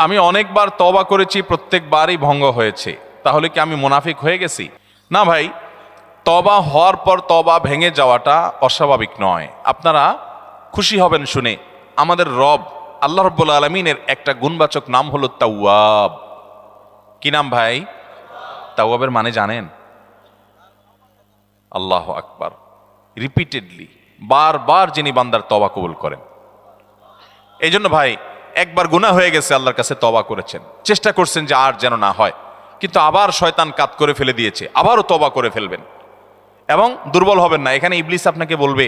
আমি অনেকবার তওবা করেছি, প্রত্যেকবারই ভঙ্গ হয়েছে, তাহলে কি আমি মুনাফিক হয়ে গেছি? না ভাই, তওবা হওয়ার পর তওবা ভেঙে যাওয়াটা অস্বাভাবিক নয়। আপনারা খুশি হবেন শুনে, আমাদের রব আল্লাহ রাব্বুল আলামিনের একটা গুণবাচক নাম হলো তাওয়াব। কি নাম ভাই? তাওয়াবের মানে জানেন? আল্লাহু আকবার। রিপিটেডলি, বারবার যিনি বান্দার তওবা কবুল করেন। এই জন্য ভাই, একবার গুনাহ হয়ে গেছে, আল্লাহর কাছে তওবা করেছেন, চেষ্টা করছেন যে আর যেন না হয়, কিন্তু আবার শয়তান কাত করে ফেলে দিয়েছে, আবারও তওবা করে ফেলবেন এবং দুর্বল হবেন না। এখানে ইবলিস আপনাকে বলবে,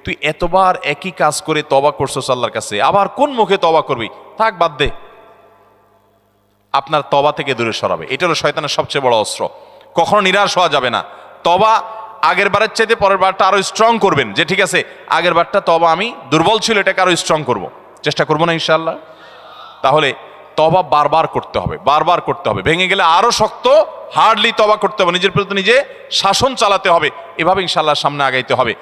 তুই এতবার একই কাজ করে তওবা করছস আল্লাহর কাছে, আবার কোন মুখে তওবা করবি? থাক, বাদ দে। আপনার তওবা থেকে দূরে সরাবে। এটা হলো শয়তানের সবচেয়ে বড় অস্ত্র। কখনো নিরাশ হওয়া যাবে না। তওবা আগের বারের চাইতে পরের বারটা আরো স্ট্রং করবেন, যে ঠিক আছে আগের বারটা তওবা আমি দুর্বল ছিল, এটাকে আরো স্ট্রং করব, চেষ্টা করবো না ইনশাআল্লাহ। তাহলে তওবা বারবার করতে হবে, বারবার করতে হবে। ভেঙে গেলে আরো শক্ত হার্ডলি তওবা করতে হবে, নিজের প্রতি নিজে শাসন চালাতে হবে, এভাবে ইনশাআল্লাহ সামনে আগাইতে হবে।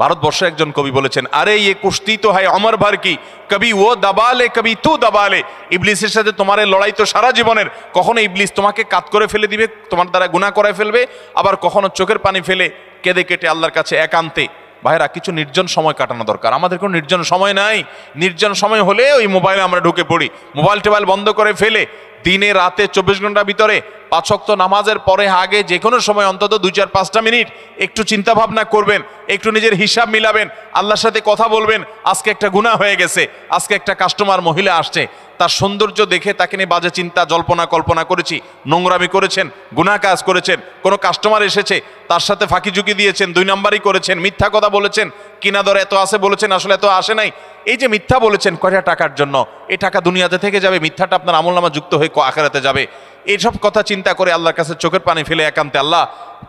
ভারতবর্ষে একজন কবি বলেছেন, আরে ইয়ে কুশ্তি তো হয় অমর ভর কি, কবি ও দাবালে কবি তু দাবালে। ইবলিসের সাথে তোমার এই লড়াই তো সারা জীবনের। কখনো ইবলিস তোমাকে কাত করে ফেলে দিবে, তোমার দ্বারা গুনাহ করায় ফেলবে, আবার কখনো চোখের পানি ফেলে কেঁদে কেটে আল্লাহর কাছে একান্তে। ভাইরা, কিছু নির্জন সময় কাটানো দরকার। আমাদের কোনো নির্জন সময় নাই। নির্জন সময় হলে ওই মোবাইলে আমরা ঢুকে পড়ি, মোবাইল টোবাইল বন্ধ করে ফেলে দিনে রাতে 24 ঘন্টার ভিতরে 5 ওয়াক্ত নামাজের পরে আগে যে কোনো সময় অন্তত 2-4-5টা মিনিট একটু চিন্তা ভাবনা করবেন, একটু নিজের হিসাব মিলাবেন, আল্লাহর সাথে কথা বলবেন। আজকে একটা গুনাহ হয়ে গেছে, আজকে একটা কাস্টমার মহিলা আসছে, তার সৌন্দর্য দেখে তাকে নিয়ে বাজে চিন্তা জল্পনা কল্পনা করেছি, নোংরামি করেছেন, গুনাহ কাজ করেছেন। কোনো কাস্টমার এসেছে, তার সাথে ফাঁকি ঝুঁকি দিয়েছেন, 2 নাম্বারই করেছেন, মিথ্যা কথা বলেছেন, কিনা দর এত আসে বলেছেন, আসলে এত আসে নাই। এই যে মিথ্যা বলেছেন কয়টা টাকার জন্য, এই টাকা দুনিয়াতে থেকে যাবে, মিথ্যাটা আপনার আমলনামা যুক্ত হয়ে আখিরাতে যাবে। এইসব কথা চিন্তা করে আল্লাহর কাছে চোখের পানি ফেলে একান্তে, আল্লাহ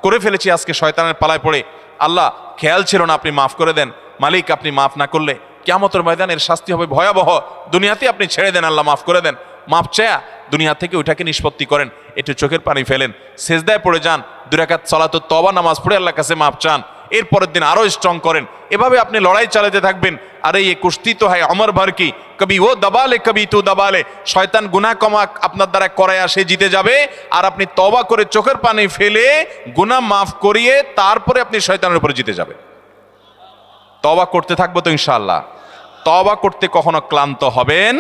করে ফেলেছি আজকে শয়তানের পালায় পড়ে, আল্লাহ খেয়াল ছিল না, আপনি মাফ করে দেন। মালিক, আপনি মাফ না করলে কিয়ামতের ময়দানের শাস্তি হবে ভয়াবহ। দুনিয়াতে আপনি ছেড়ে দেন, আল্লাহ মাফ করে দেন। মাফ চায়া দুনিয়া থেকে ওইটাকে নিষ্পত্তি করেন, একটু চোখের পানি ফেলেন, সেজদায় পড়ে যান, 2 রাকাত সালাতুত তওবা নামাজ পড়ে আল্লাহর কাছে মাফ চান, এরপরের দিন আরো স্ট্রং করেন। এভাবে আপনি লড়াই চালাতে থাকবেন। আরে এই কুস্তি তো হয় অমর ভর কি, কবি ও দাবালে কবি তু দাবালে। শয়তান গুনাহ কমা আপনার দ্বারা করায় সে জিতে যাবে, আর আপনি তওবা করে চোখের পানি ফেলে গুনাহ মাফ করিয়ে তারপরে আপনি শয়তানের উপরে জিতে যাবেন। তওবা করতে থাকবো তো ইনশাআল্লাহ। তওবা করতে কখনো ক্লান্ত হবেন,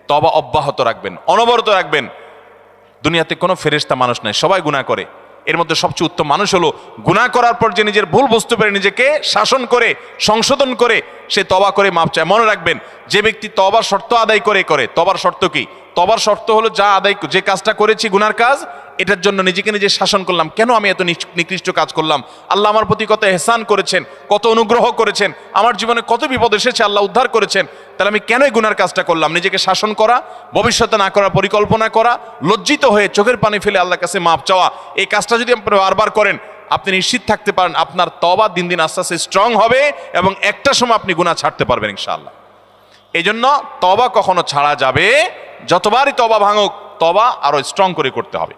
তওবা অব্যাহত রাখবেন, অনবরত রাখবেন। দুনিয়াতে কোনো ফেরেশতা মানুষ নাই, সবাই গুনাহ করে। এর মধ্যে সবচেয়ে উত্তম মানুষ হলো গুনাহ করার পর যে নিজের ভুল বুঝতে পেরে নিজেকে শাসন করে সংশোধন করে সে তওবা করে মাপ চায়। মনে রাখবেন, যে ব্যক্তি তওবার শর্ত আদায় করে তওবার শর্ত কি? তওবার শর্ত হলো যে কাজটা করেছি গুনার কাজ, এটার জন্য নিজেকে নিজে শাসন করলাম, কেন আমি এত নিকৃষ্ট কাজ করলাম, আল্লাহ আমার প্রতি কত ইহসান করেছেন, কত অনুগ্রহ করেছেন, আমার জীবনে কত বিপদ এসেছে, আল্লাহ উদ্ধার করেছেন, তাহলে আমি কেন এই গুনার কাজটা করলাম? নিজেকে শাসন করা, ভবিষ্যতে না করার পরিকল্পনা করা, লজ্জিত হয়ে চোখের পানি ফেলে আল্লাহর কাছে মাপ চাওয়া, এই কাজটা যদি আপনি বারবার করেন, আপনি নিশ্চিত থাকতে পারেন আপনার তওবা দিন দিন আস্তে আস্তে স্ট্রং হবে এবং একটা সময় আপনি গুনাহ ছাড়তে পারবেন ইনশাআল্লাহ। এই জন্য তওবা কখনো ছাড়া যাবে, যতবারই তওবা ভাঙুক, তওবা আরো স্ট্রং করে করতে হবে।